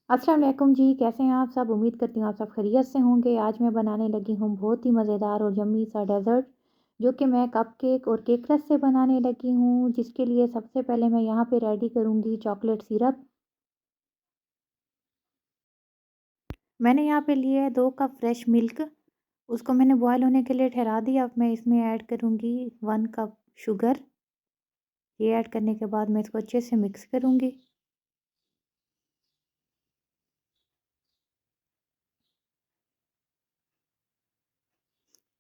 अस्सलाम वालेकुम जी, कैसे हैं आप सब? उम्मीद करती हूँ आप सब खैरियत से होंगे। आज मैं बनाने लगी हूँ बहुत ही मज़ेदार और यम्मी सा डेज़र्ट, जो कि मैं कपकेक और केक रस से बनाने लगी हूँ। जिसके लिए सबसे पहले मैं यहाँ पे रेडी करूँगी चॉकलेट सिरप। मैंने यहाँ पे लिया है 2 कप फ्रेश मिल्क, उसको मैंने बॉयल होने के लिए ठहरा दिया। अब मैं इसमें ऐड करूँगी 1 कप शुगर। ये ऐड करने के बाद मैं इसको अच्छे से मिक्स करूँगी।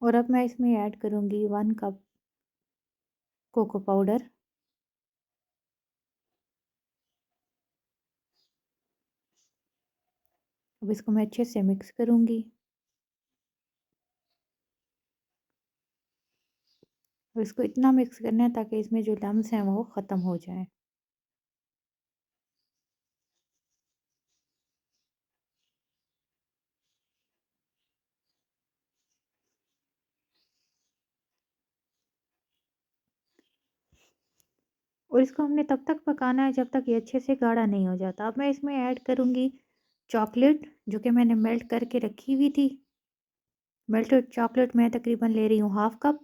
और अब मैं इसमें ऐड करूँगी 1 कप कोको पाउडर। अब इसको मैं अच्छे से मिक्स करूँगी। और इसको इतना मिक्स करना है ताकि इसमें जो लम्स हैं वो ख़त्म हो जाएँ। और इसको हमने तब तक पकाना है जब तक ये अच्छे से गाढ़ा नहीं हो जाता। अब मैं इसमें ऐड करूँगी चॉकलेट, जो कि मैंने मेल्ट करके रखी हुई थी। मेल्टेड चॉकलेट मैं तकरीबन ले रही हूँ हाफ़ कप।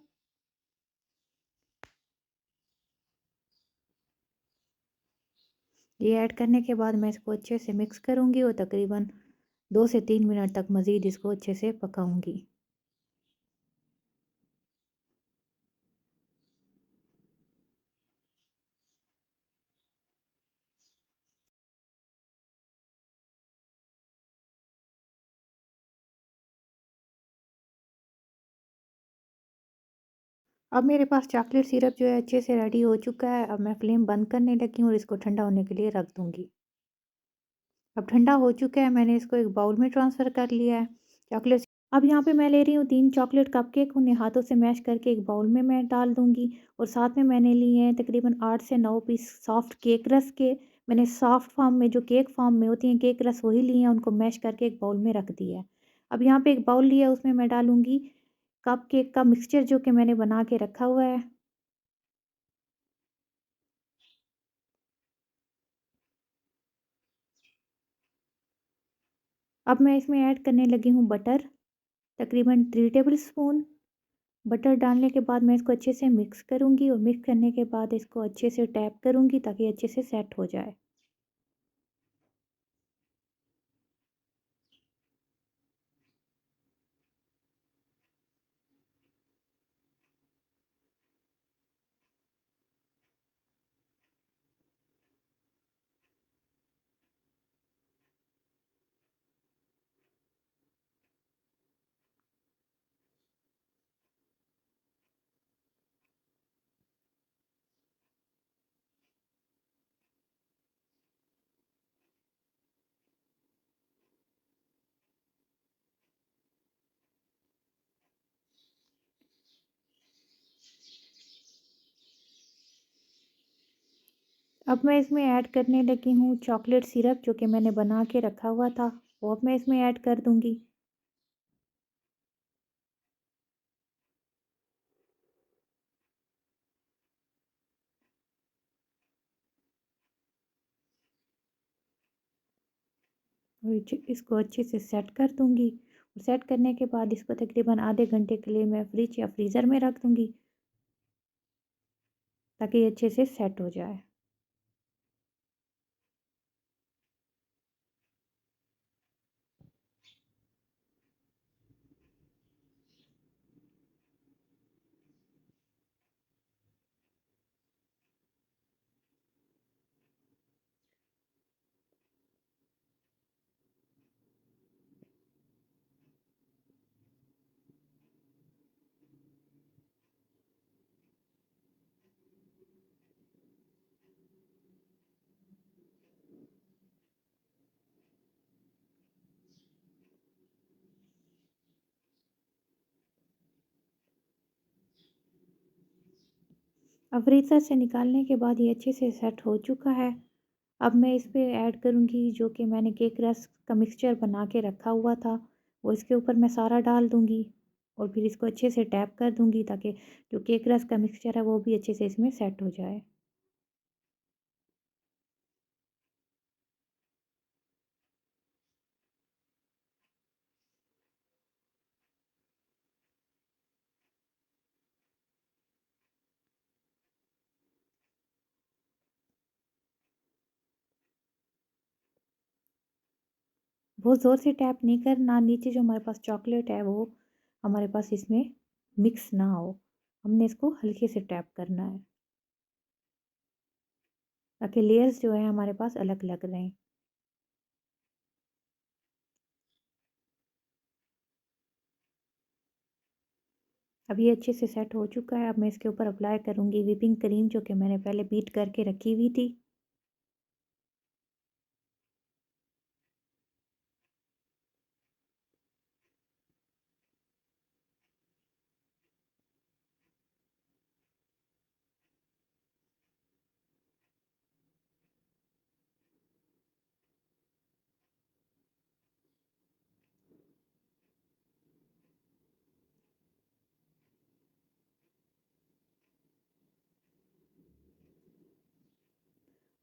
ये ऐड करने के बाद मैं इसको अच्छे से मिक्स करूँगी और तकरीबन 2 से 3 मिनट तक मज़ीद इसको अच्छे से पकाऊँगी। अब मेरे पास चॉकलेट सिरप जो है अच्छे से रेडी हो चुका है। अब मैं फ्लेम बंद करने लगी हूँ और इसको ठंडा होने के लिए रख दूँगी। अब ठंडा हो चुका है, मैंने इसको एक बाउल में ट्रांसफ़र कर लिया है। चॉकलेट अब यहाँ पे मैं ले रही हूँ 3 चॉकलेट कपकेक, उन्हें हाथों से मैश करके एक बाउल में मैं डाल दूँगी। और साथ में मैंने लिए हैं तकरीबन 8 से 9 पीस सॉफ्ट केक रस के। मैंने सॉफ्ट फॉर्म में, जो केक फॉर्म में होती हैं केक रस, वही लिए हैं, उनको मैश करके एक बाउल में रख दिया है। अब यहाँ पे एक बाउल लिया है, उसमें मैं डालूँगी कपकेक का मिक्सचर जो कि मैंने बना के रखा हुआ है। अब मैं इसमें ऐड करने लगी हूँ बटर, तकरीबन 3 टेबल स्पून। बटर डालने के बाद मैं इसको अच्छे से मिक्स करूँगी और मिक्स करने के बाद इसको अच्छे से टैप करूँगी ताकि अच्छे से सेट हो जाए। अब मैं इसमें ऐड करने लगी हूँ चॉकलेट सिरप, जो कि मैंने बना के रखा हुआ था, वो अब मैं इसमें ऐड कर दूँगी। और इसको अच्छे से सेट कर दूँगी। और सेट करने के बाद इसको तकरीबन आधे घंटे के लिए मैं फ्रिज या फ्रीज़र में रख दूँगी ताकि ये अच्छे से सेट हो जाए। अब फ्रीज़र से निकालने के बाद ये अच्छे से सेट हो चुका है। अब मैं इस पे ऐड करूँगी जो कि मैंने केक रस का मिक्सचर बना के रखा हुआ था, वो इसके ऊपर मैं सारा डाल दूँगी। और फिर इसको अच्छे से टैप कर दूँगी ताकि जो केक रस का मिक्सचर है वो भी अच्छे से इसमें सेट हो जाए। बहुत ज़ोर से टैप नहीं करना, नीचे जो हमारे पास चॉकलेट है वो हमारे पास इसमें मिक्स ना हो। हमने इसको हल्के से टैप करना है, ताकि लेयर्स जो है हमारे पास अलग-अलग रहें। अब ये अच्छे से सेट हो चुका है। अब मैं इसके ऊपर अप्लाई करूँगी व्हिपिंग क्रीम, जो कि मैंने पहले बीट करके रखी हुई थी।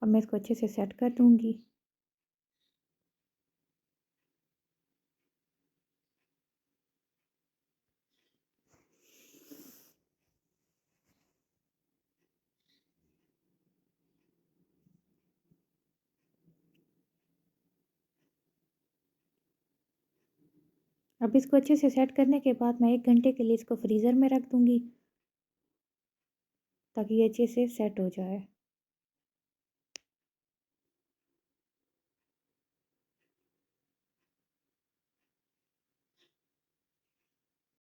अब मैं इसको अच्छे से सेट कर दूँगी। अब इसको अच्छे से सेट करने के बाद मैं 1 घंटे के लिए इसको फ्रीज़र में रख दूँगी, ताकि ये अच्छे से सेट हो जाए।